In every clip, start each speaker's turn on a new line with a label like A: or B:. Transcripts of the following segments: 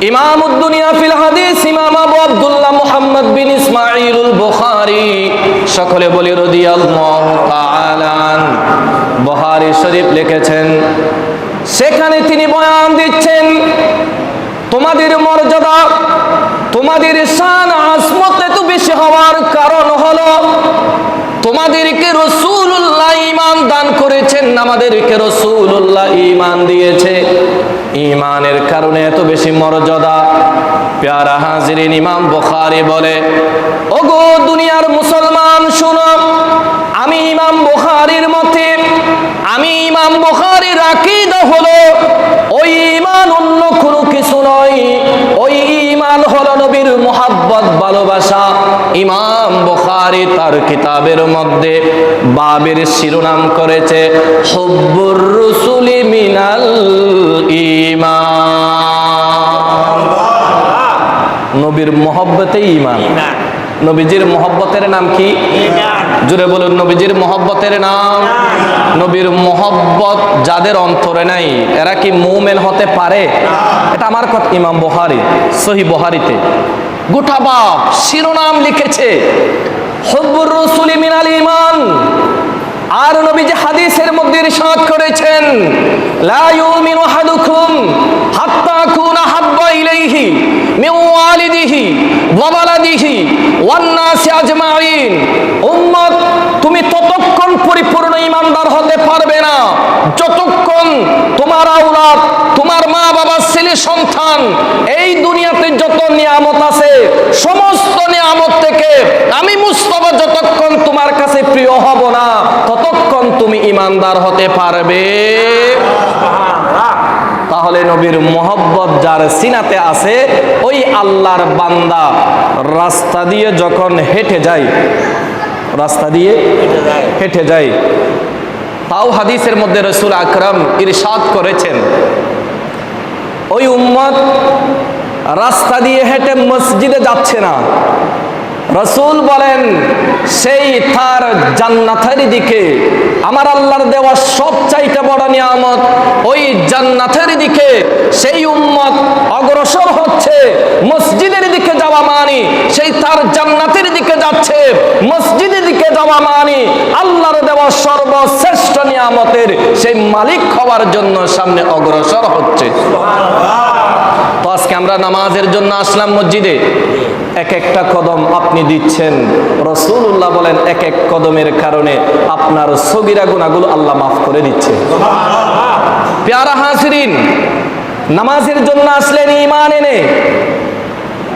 A: ইমামুদ দুনিয়া ফিল হাদিস ইমাম আবু আব্দুল্লাহ মুহাম্মদ বিন ইসমাঈলুল বুখারী, সকলে বলি রাদিয়াল্লাহু তাআলা আন, বুখারী শরীফ লিখেছেন। সেখানে তিনি বয়ান দিচ্ছেন তোমাদের মর্যাদা, তোমাদের শান আজমত এত বেশি হওয়ার কারণ হলো তোমাদেরকে রাসূলুল্লাহ ঈমান দান করেছেন, আমাদেরকে রাসূলুল্লাহ ঈমান দিয়েছে। ঈমানের কারণে এত বেশি মর্যাদা। প্যারা হাজিরিন, ইমাম বুখারী বলে, ওগো দুনিয়ার মুসলমান শুনো, আমি ইমাম বুখারীর মতে, আমি ইমাম বুখারীর আকীদা হলো ওই ঈমান অন্য কোনো কিছু নয়, ওই ঈমান হলো নবীর মুহাব্বত, ভালোবাসা। ইমাম বুখারী তার কিতাবের মধ্যে বাবের শিরোনাম করেছে হুব্বুর রাসূলি মিনাল ঈমান। নবীর মুহাব্বতে ঈমান। নবীজির মুহাব্বতের নাম কি? জোরে বলুন, নবীজির মুহাব্বতের নাম। নবীর মুহাব্বত যাদের অন্তরে নাই এরা কি মুমিন হতে পারে? এটা আমার কথা। ইমাম বুখারী সহিহ বুখারীতে গোটা বাব শিরোনাম লিখেছে হুব্বুর রাসূলি মিনাল ঈমান। আর নবীজি হাদিসের মধ্যে ইরশাদ করেছেন, লা ইউমিনু আহাদুকুম হাত্তা আকুনা হাব্বা ইলাইহি মিন ওয়ালিদিহি ওয়া ওয়ালাদিহি ওয়ান নাসি আজমাইন। উম্মত, তুমি ততক্ষণ পরিপূর্ণ ঈমানদার হতে পারবে না যতক্ষণ তোমার আওলাদ, তোমার মা বাবা, ছেলে সন্তান, এই দুনিয়াতে যত নিয়ামত আছে সমস্ত নিয়ামত থেকে আমি মুস্তাফা যতক্ষণ তোমার কাছে প্রিয় হব না ততক্ষণ তুমি ঈমানদার হতে পারবে। তাহলে নবীর মুহাব্বত যার সিনাতে আছে, ওই আল্লাহর বান্দা রাস্তা দিয়ে যখন হেঁটে যায়, রাস্তা দিয়ে হেঁটে যায়, তাও হাদিসের মধ্যে রাসূল আকরাম ইরশাদ করেছেন, ওই উম্মত রাস্তা দিয়ে হেঁটে মসজিদে যাচ্ছে না, রাসূল বলেন সেই তার জান্নাতের দিকে, আমার আল্লাহর দেওয়া সবচাইতে বড় নিয়ামত ওই জান্নাতের দিকে সেই উম্মত অগ্রসর হচ্ছে। মসজিদের দিকে যাওয়া মানে সেই তার জান্নাতের দিকে যাচ্ছে, মসজিদের দিকে যাওয়া মানে আল্লাহর দেওয়া সর্বশ্রেষ্ঠ নিয়ামতের সেই মালিক হওয়ার জন্য সামনে অগ্রসর হচ্ছে। তো আজকে আমরা নামাজের জন্য আসলাম মসজিদে, এক একটা কদম আপনি দিচ্ছেন, রাসূলুল্লাহ বলেন এক এক কদমের কারণে আপনার সগীরা গুনাহগুলো আল্লাহ মাফ করে দিচ্ছে। প্যারা হাজিরিন, নামাজের জন্য আসলেন ঈমান এনে,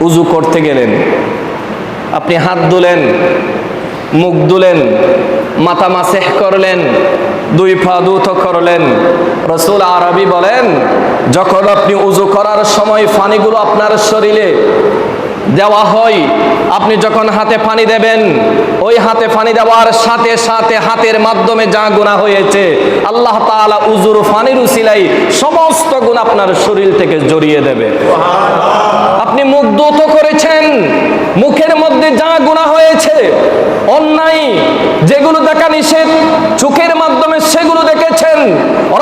A: উযু করতে গেলেন, আপনি হাত ধুলেন, মুখ ধুলেন, মাথা মাসেহ করলেন, দুই পা দুত করলেন। রাসূল আরবি বলেন, যখন আপনি উযু করার সময় পানিগুলো আপনার শরীরে দেওয়া হয়, আপনি যখন হাতে পানি দেবেন, ওই হাতে পানি দেওয়ার সাথে সাথে হাতের মাধ্যমে যা গুনাহ হয়েছে আল্লাহ তাআলা উযুর পানির উসিলাই সমস্ত গুনাহ আপনার শরীর থেকে জড়িয়ে দেবে। আপনি মুখ ধুত করেছেন, মুখের মধ্যে যা গুনাহ হয়েছে, অন্যায় যেগুলো দেখা নিষেধ, চোখের মাধ্যমে সেগুলো দেখেছেন।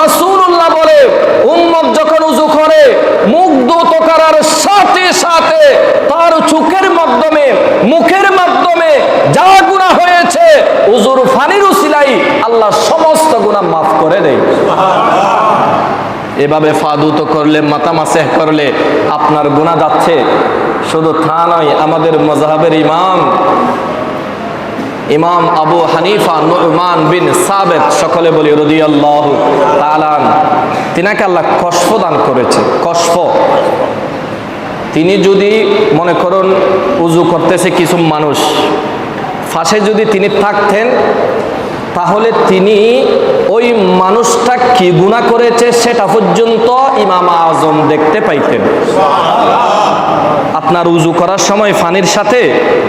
A: রাসূলুল্লাহ বলে, উম্মত যখন উযু করে মুখ ধুত করার সাথে সাথে তার চোখের মাধ্যমে, মুখের মাধ্যমে যা গুনাহ হয়েছে উযুর পানির উসিলাই আল্লাহ সমস্ত গুনাহ মাফ করে দেয়। এভাবে ফাদুত করলে, মাথা মাসেহ করলে আপনার গুনাহ যাচ্ছে। শুধু তা নয়, আমাদের মাযহাবের ইমাম আবু হানিফা নু'মান বিন সাবিত, সকলে বলি রাদিয়াল্লাহু তাআলা, তিনাকে আল্লাহ কশফ দান করেছে। কশফ, তিনি যদি মনে করুন উযু করতেছে কিছু মানুষ, পাশে যদি তিনি থাকতেন তাহলে তিনি ওই মানুষটা কি গুনাহ করেছে সেটা পর্যন্ত ইমাম আজম দেখতে পাইতেন। আপনার উযু করার সময় পানির সাথে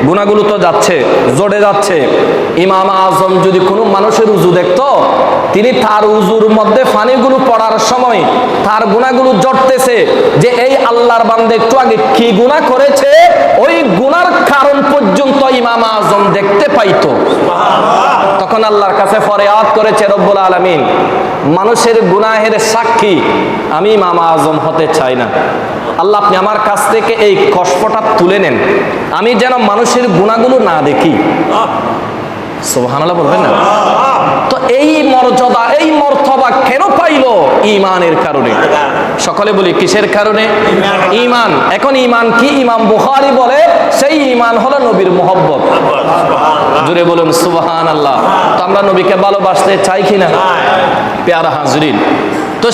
A: গুনাহগুলো তো যাচ্ছে, জড়ে যাচ্ছে। ইমাম আজম যদি কোনো মানুষের উযু দেখতো, তিনি তার উযুর মধ্যে পানিগুলো পড়ার সময় তার গুনাহগুলো জড়তেছে, যে এই আল্লাহর বান্দা একটু আগে কি গুনাহ করেছে, ওই গুনার কারণ পর্যন্ত ইমাম আজম দেখতে পাইতো। তখন আল্লাহর কাছে ফরিয়াদ করেছে রব্বুল আলামিন, মানুষের গুনাহের সাক্ষী আমি ইমাম আজম হতে চাই না। আল্লাহ আপনি আমার কাছ থেকে এই কষ্টটা তুলে নেন, আমি যেন মানুষের গুনাহগুলো না দেখি। সুবহানাল্লাহ বলবেন না? তো এই মর্যাদা, এই মর্তবা কেন পাইলো? ঈমানের কারণে। সকলে বলি কিসের কারণে? ঈমান। এখন ঈমান কি? ইমাম বুখারী বলে সেই ঈমান হলো নবীর মুহাব্বত। জোরে বলুন সুবহানাল্লাহ। তো আমরা নবীকে ভালোবাসতে চাই কিনা? পেয়ারা হাজরিন, তো